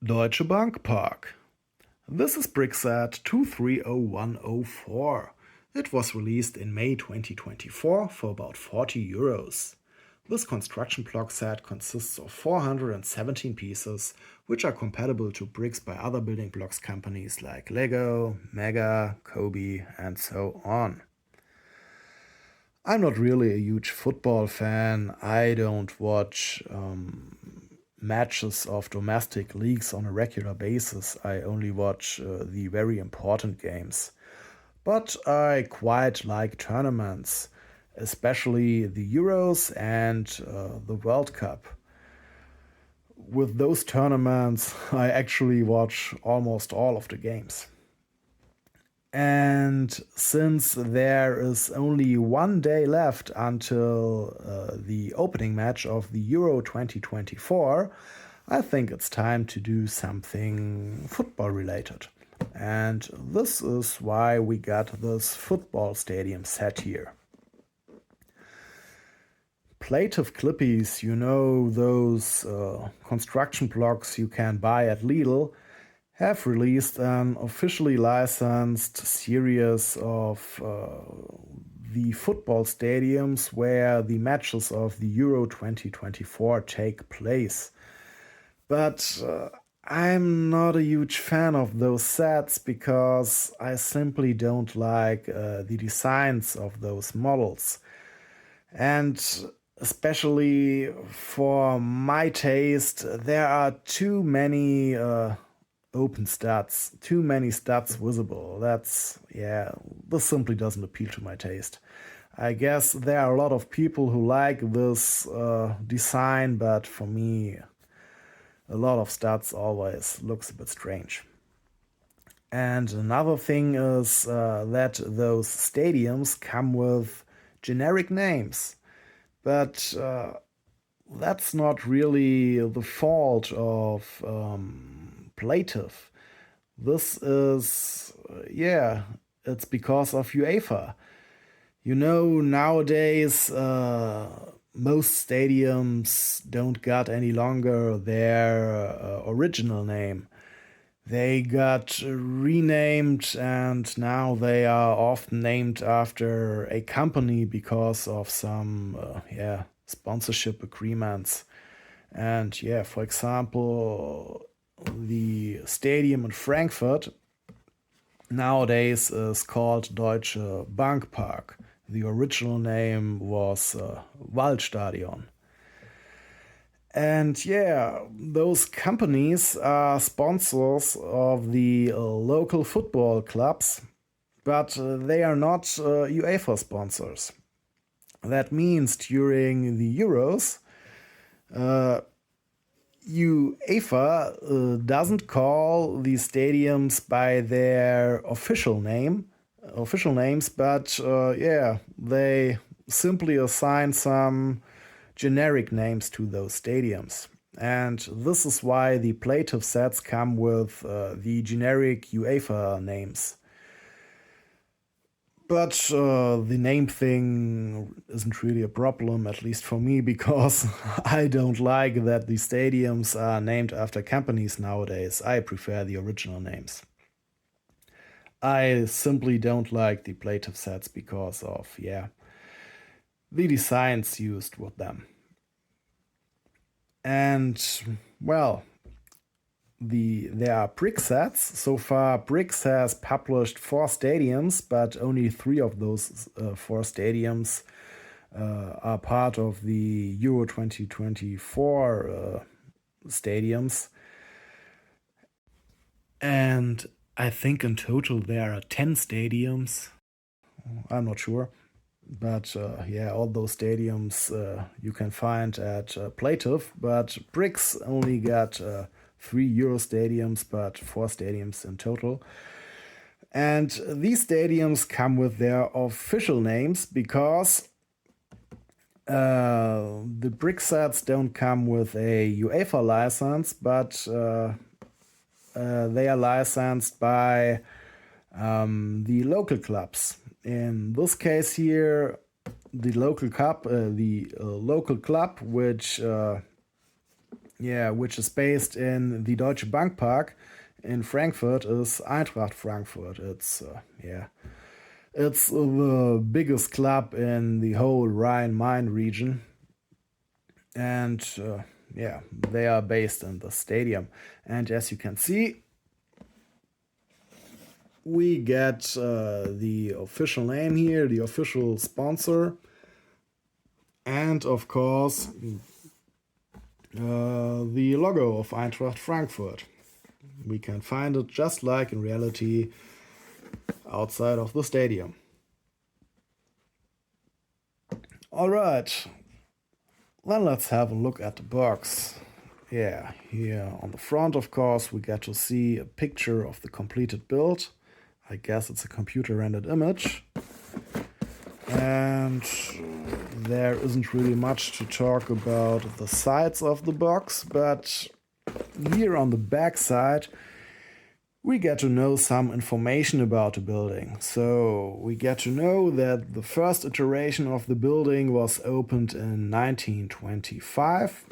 Deutsche Bank Park. This is BRYX set 230104. It was released in May 2024 for about €40. This construction block set consists of 417 pieces, which are compatible to bricks by other building blocks companies like Lego, Mega, Kobe, and so on. I'm not really a huge football fan. I don't watch matches of domestic leagues on a regular basis. I only watch the very important games. But I quite like tournaments, especially the Euros and the World Cup. With those tournaments, I actually watch almost all of the games. And since there is only one day left until the opening match of the Euro 2024, I think it's time to do something football related. And this is why we got this football stadium set here. Plative Clippies, you know, those construction blocks you can buy at Lidl, have released an officially licensed series of the football stadiums where the matches of the Euro 2024 take place. But I'm not a huge fan of those sets because I simply don't like the designs of those models. And especially for my taste, there are too many open studs, too many studs visible. This simply doesn't appeal to my taste. I guess there are a lot of people who like this design, but for me, a lot of studs always looks a bit strange. And another thing is that those stadiums come with generic names, but that's not really the fault of Plative. This is, it's because of UEFA. You know, nowadays most stadiums don't got any longer their original name. They got renamed and now they are often named after a company because of some sponsorship agreements. And for example, the stadium in Frankfurt nowadays is called Deutsche Bank Park. The original name was Waldstadion. And those companies are sponsors of the local football clubs, but they are not UEFA sponsors. That means during the Euros, UEFA doesn't call these stadiums by their official names, but they simply assign some generic names to those stadiums. And this is why the Plative sets come with the generic UEFA names. But the name thing isn't really a problem, at least for me, because I don't like that the stadiums are named after companies nowadays. I prefer the original names. I simply don't like the Plative sets because of, the designs used with them. And, well, there are BRYX sets. So far, BRYX has published 4 stadiums, but only 3 of those 4 stadiums are part of the Euro 2024 stadiums. And I think in total there are 10 stadiums. I'm not sure. But all those stadiums you can find at Plative. But BRYX only got 3 Euro stadiums, but 4 stadiums in total. And these stadiums come with their official names because the BRYX sets don't come with a UEFA license, but they are licensed by the local clubs. In this case here, the local club, which which is based in the Deutsche Bank Park in Frankfurt, is Eintracht Frankfurt. It's the biggest club in the whole Rhine-Main region, and they are based in the stadium. And as you can see, we get the official name here, the official sponsor, and of course the logo of Eintracht Frankfurt. We can find it just like in reality outside of the stadium. Alright, then let's have a look at the box. Yeah, here on the front, of course, we get to see a picture of the completed build. I guess it's a computer-rendered image. And there isn't really much to talk about the sides of the box, but here on the back side we get to know some information about the building. So we get to know that the first iteration of the building was opened in 1925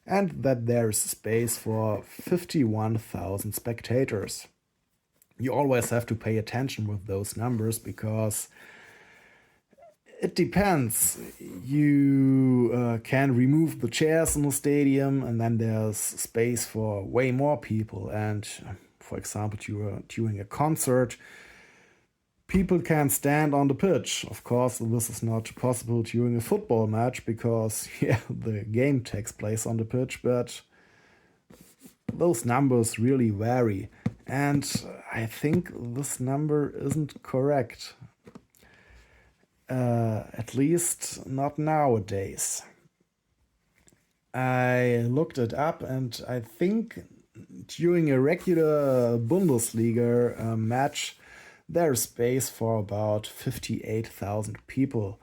and that there is space for 51,000 spectators. You always have to pay attention with those numbers because it depends. You can remove the chairs in the stadium and then there's space for way more people. And for example, during a concert, people can stand on the pitch. Of course, this is not possible during a football match because the game takes place on the pitch, but those numbers really vary. And I think this number isn't correct. At least not nowadays. I looked it up and I think during a regular Bundesliga match there's space for about 58,000 people.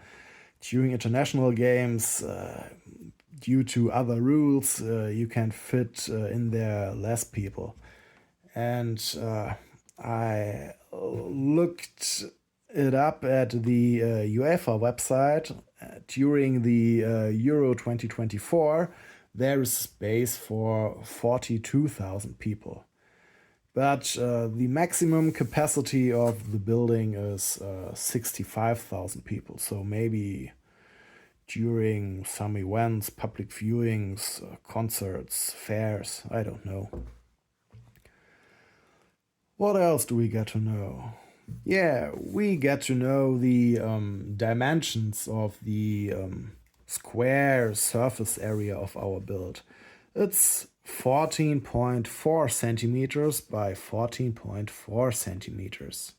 During international games, due to other rules, you can fit in there less people. And I looked it up at the UEFA website. During the Euro 2024, there is space for 42,000 people. But the maximum capacity of the building is 65,000 people. So maybe during some events, public viewings, concerts, fairs, I don't know. What else do we get to know? Yeah, we get to know the dimensions of the square surface area of our build. It's 14.4 centimeters by 14.4 centimeters.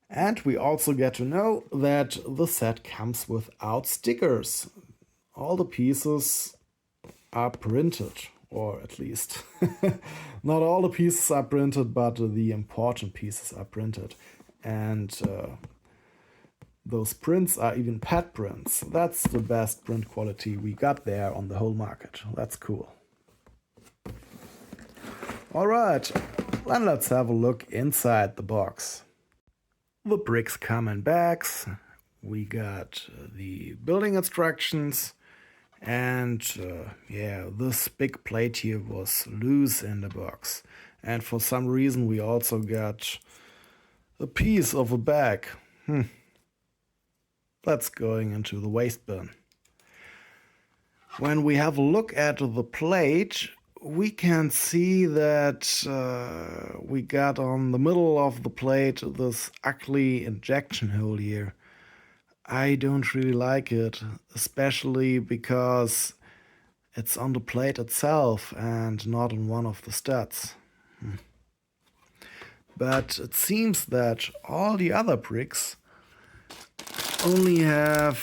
And we also get to know that the set comes without stickers. All the pieces are printed. Or at least, not all the pieces are printed, but the important pieces are printed. And those prints are even pad prints. That's the best print quality we got there on the whole market. That's cool. Alright, then let's have a look inside the box. The bricks come in bags. We got the building instructions. And this big plate here was loose in the box. And for some reason we also got a piece of a bag. That's going into the waste bin. When we have a look at the plate, we can see that we got on the middle of the plate this ugly injection hole here. I don't really like it, especially because it's on the plate itself and not on one of the studs. But it seems that all the other bricks only have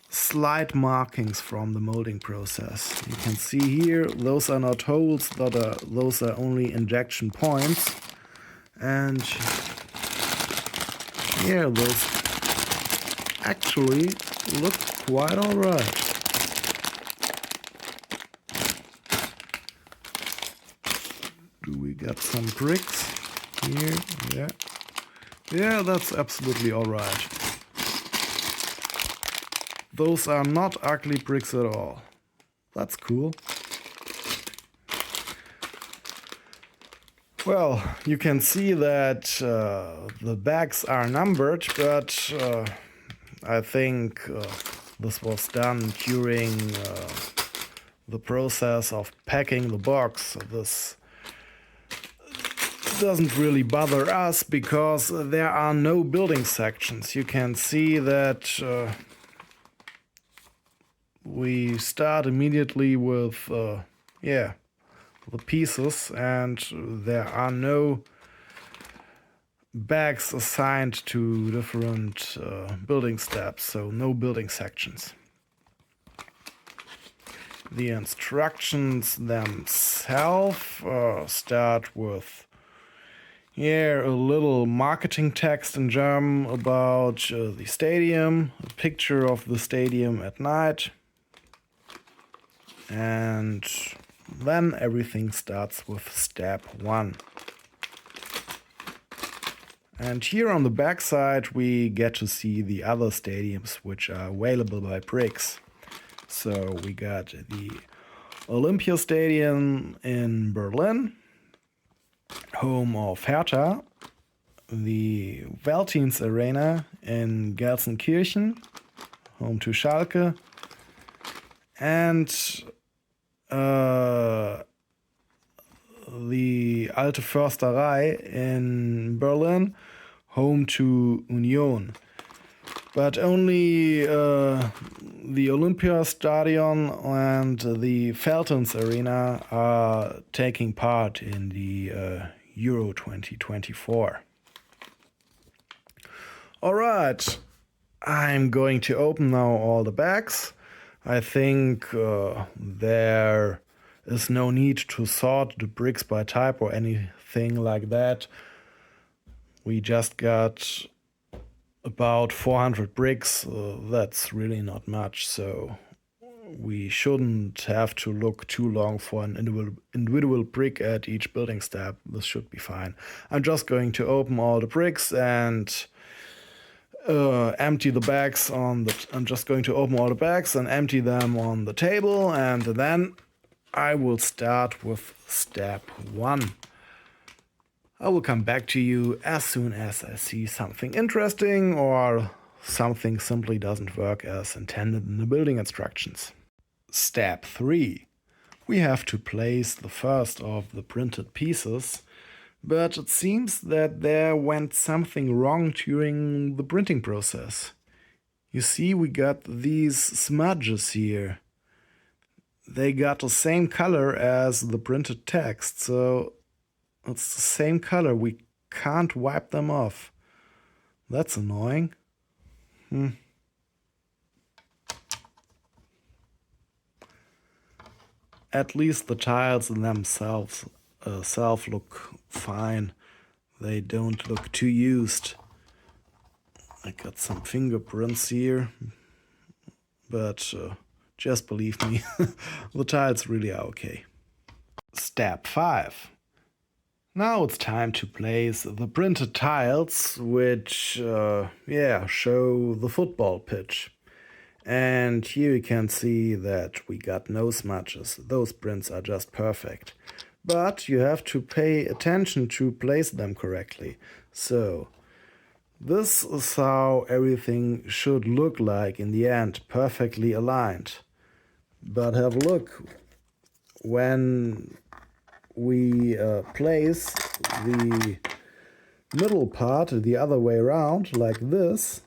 slight markings from the molding process. You can see here, those are not holes, those are only injection points. And those actually look quite alright. Do we get some bricks here? Yeah, that's absolutely alright. Those are not ugly bricks at all. That's cool. Well, you can see that the bags are numbered, but I think this was done during the process of packing the box. This doesn't really bother us because there are no building sections. You can see that we start immediately with the pieces, and there are no bags assigned to different building steps, so no building sections. The instructions themselves start with a little marketing text in German about the stadium, a picture of the stadium at night, and then everything starts with step 1. And here on the back side we get to see the other stadiums which are available by BRYX. So we got the Olympia Stadium in Berlin, home of Hertha, the Veltins Arena in Gelsenkirchen, home to Schalke, and the Alte Försterei in Berlin, home to Union. But only the Olympia Stadion and the Veltins Arena are taking part in the Euro 2024. Alright, I'm going to open now all the bags. I think there is no need to sort the bricks by type or anything like that. We just got about 400 bricks. That's really not much, so we shouldn't have to look too long for an individual brick at each building step. This should be fine. I'm just going to open all the bricks and empty the bags I'm just going to open all the bags and empty them on the table, and then I will start with step 1. I will come back to you as soon as I see something interesting or something simply doesn't work as intended in the building instructions. Step 3. We have to place the first of the printed pieces, but it seems that there went something wrong during the printing process. You see, we got these smudges here. They got the same color as the printed text, so it's the same color. We can't wipe them off. That's annoying. At least the tiles themselves look fine. They don't look too used. I got some fingerprints here, but just believe me, the tiles really are okay. Step 5. Now it's time to place the printed tiles, which show the football pitch. And here you can see that we got no smudges. Those prints are just perfect. But you have to pay attention to place them correctly. So this is how everything should look like in the end, perfectly aligned. But have a look, when we place the middle part the other way around, like this,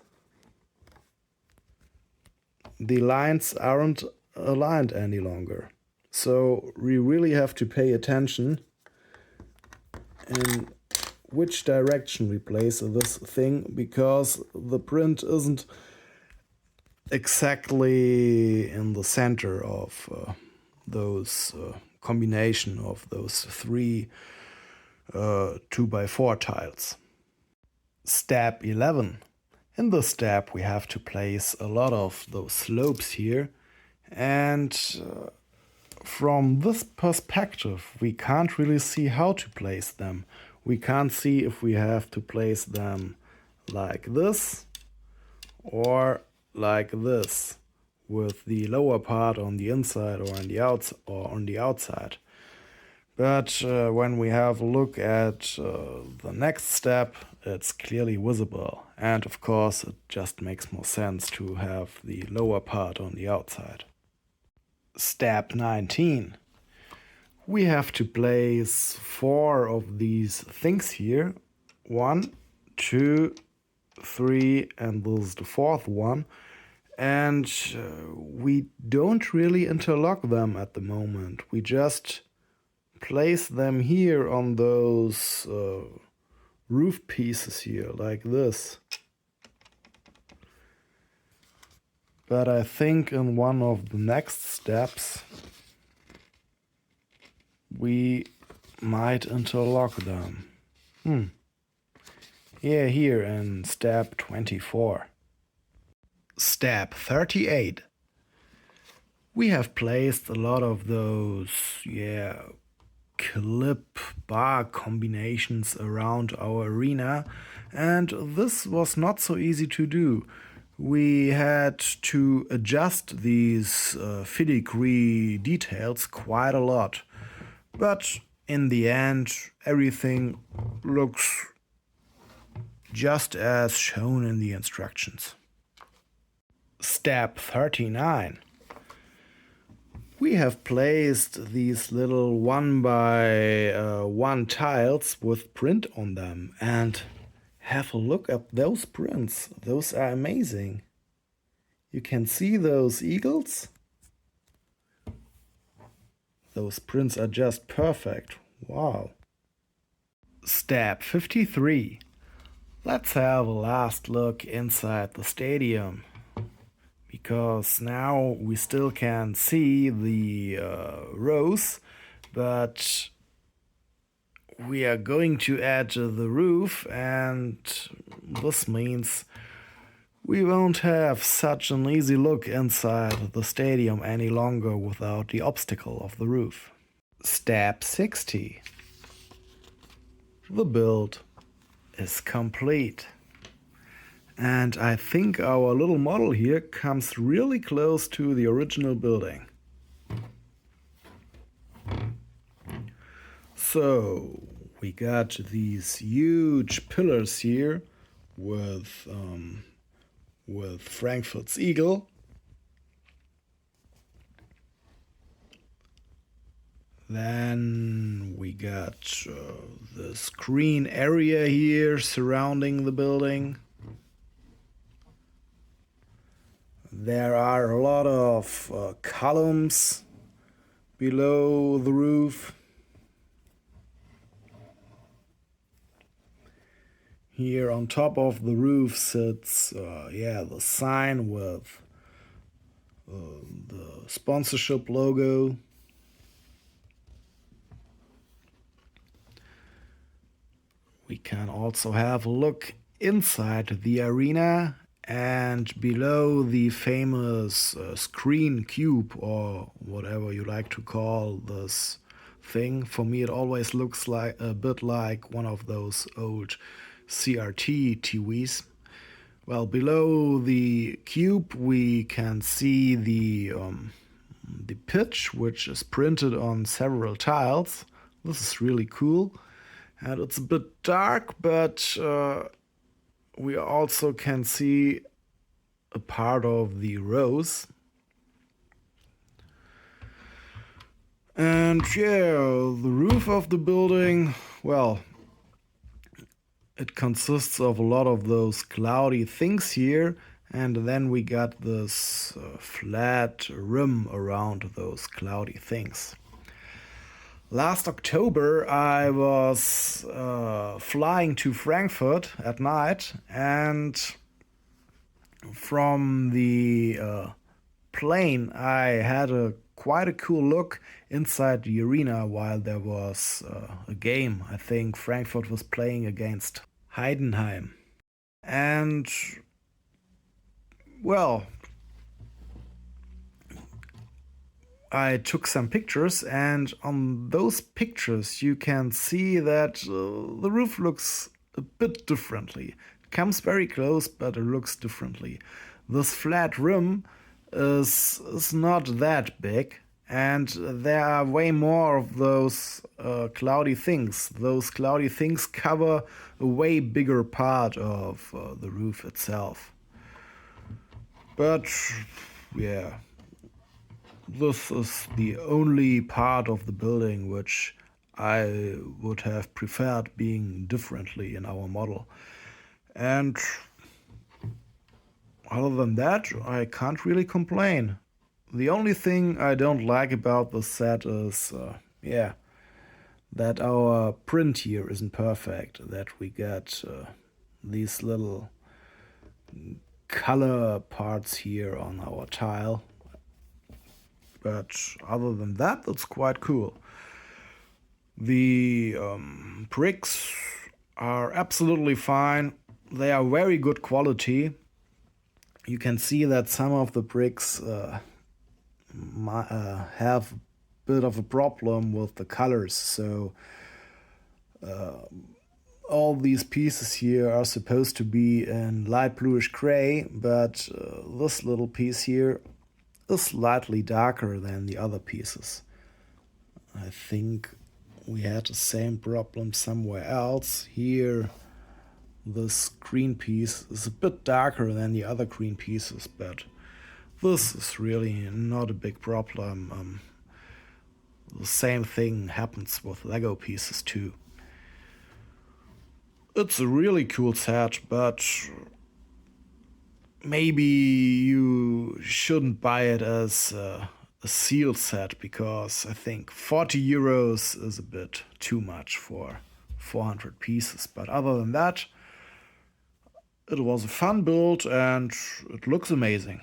the lines aren't aligned any longer. So we really have to pay attention in which direction we place this thing, because the print isn't exactly in the center of those combination of those 3 2x4 tiles. Step 11. In this step we have to place a lot of those slopes here, and from this perspective we can't really see how to place them. We can't see if we have to place them like this or like this. with the lower part on the inside or on the outside. But when we have a look at the next step, it's clearly visible. And of course, it just makes more sense to have the lower part on the outside. Step 19. We have to place 4 of these things here. 1, 2, 3, and this is the 4th one. And we don't really interlock them at the moment. We just place them here on those roof pieces here, like this. But I think in one of the next steps we might interlock them. Yeah, here in step 24. Step 38. We have placed a lot of those, clip bar combinations around our arena, and this was not so easy to do. We had to adjust these filigree details quite a lot, but in the end everything looks just as shown in the instructions. Step 39. We have placed these little 1 by 1 tiles with print on them, and have a look at those prints. Those are amazing. You can see those eagles. Those prints are just perfect. Wow. Step 53. Let's have a last look inside the stadium, because now we still can see the rows, but we are going to add the roof, and this means we won't have such an easy look inside the stadium any longer without the obstacle of the roof. Step 60. The build is complete. And I think our little model here comes really close to the original building. So we got these huge pillars here with Frankfurt's eagle. Then we got this green area here surrounding the building. There are a lot of columns below the roof. Here on top of the roof sits the sign with the sponsorship logo. We can also have a look inside the arena, and below the famous screen cube, or whatever you like to call this thing. For me it always looks like a bit like one of those old CRT TVs. Well, below the cube we can see the pitch, which is printed on several tiles. This is really cool, and it's a bit dark, but we also can see a part of the rows. And the roof of the building, well, it consists of a lot of those cloudy things here, and then we got this flat rim around those cloudy things. Last October I was flying to Frankfurt at night, and from the plane I had quite a cool look inside the arena while there was a game. I think Frankfurt was playing against Heidenheim. And well, I took some pictures, and on those pictures you can see that the roof looks a bit differently. It comes very close, but it looks differently. This flat rim is not that big, and there are way more of those cloudy things. Those cloudy things cover a way bigger part of the roof itself. But yeah, this is the only part of the building which I would have preferred being differently in our model. And other than that, I can't really complain. The only thing I don't like about the set is, that our print here isn't perfect, that we get these little color parts here on our tile. But other than that, it's quite cool. The bricks are absolutely fine. They are very good quality. You can see that some of the bricks have a bit of a problem with the colors. So all these pieces here are supposed to be in light bluish gray, but this little piece here is slightly darker than the other pieces. I think we had the same problem somewhere else. Here, this green piece is a bit darker than the other green pieces, but this is really not a big problem. The same thing happens with Lego pieces too. It's a really cool set, but maybe you shouldn't buy it as a sealed set, because I think 40 euros is a bit too much for 400 pieces. But other than that, it was a fun build and it looks amazing.